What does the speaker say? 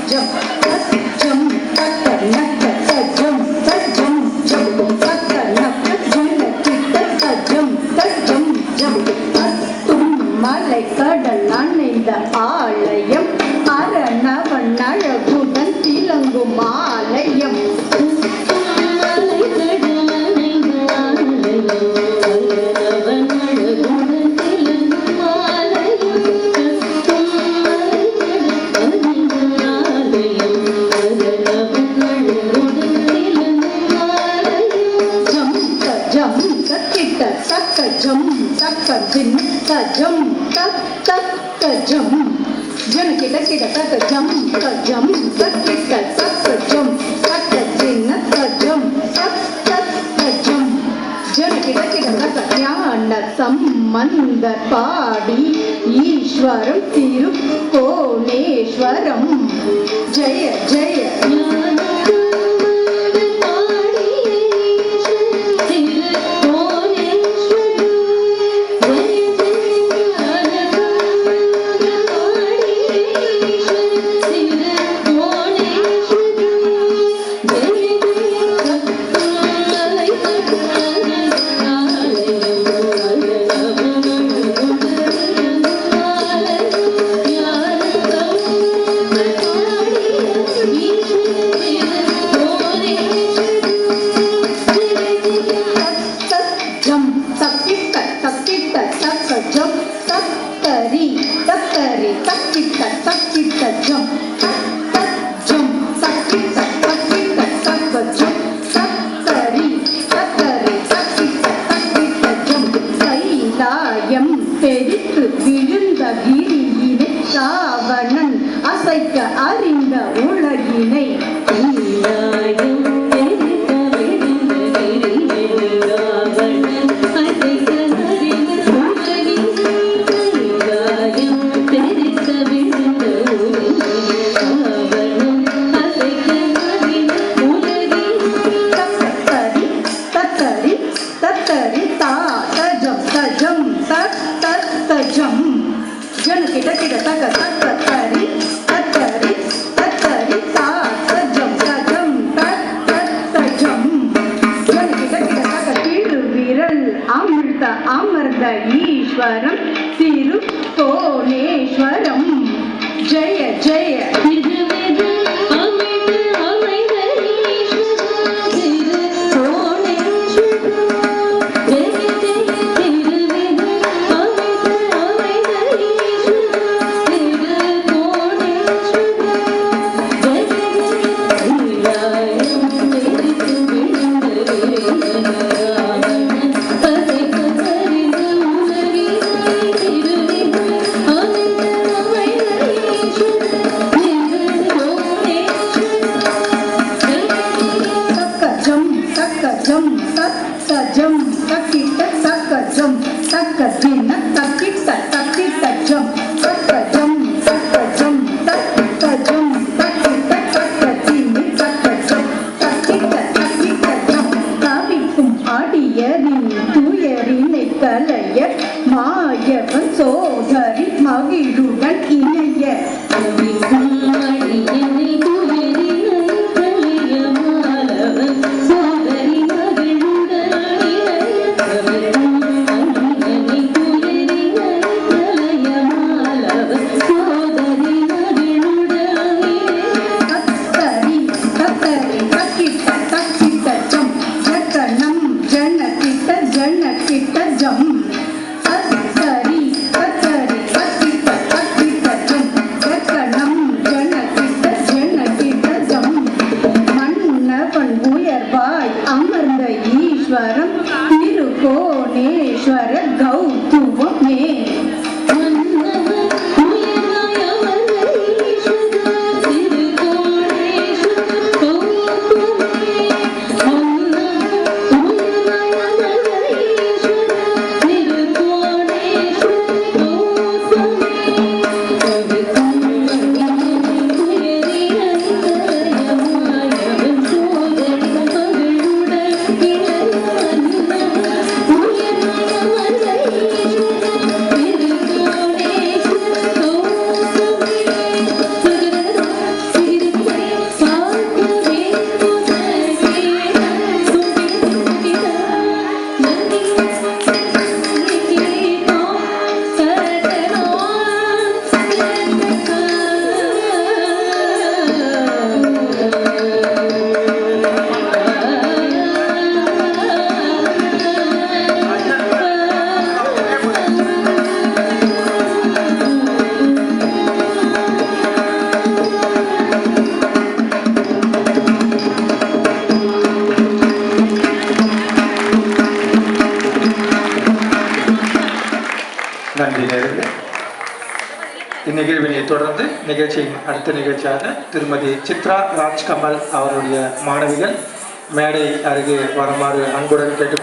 jump, jump, மலை கடல் அணைந்த ஆலயம் அரணவன் அழகுடன் திலங்கும் ஆலயம் jum ta jum ta jum jun kita ta jum ta kita ta jum ta jin ta jum ta jum jun kita ta ஞான சம்பந்தர் பாடி ஈஸ்வரம் திருக்கோணேஸ்வரம் ஜெய ஜெய தெரித்து விழுந்த கிரியினை ராவணன் அசைக்க அறிந்த உலகினை jun kita ta tari ta jum ta jum ta நிகழ்வினை தொடர்ந்து நிகழ்ச்சியின் அடுத்த நிகழ்ச்சியாக திருமதி சித்ரா ராஜ்கமல் அவருடைய மாணவிகள் மேடை அருகே வருமாறு அன்புடன் கேட்டுக்கொள்கிறேன்.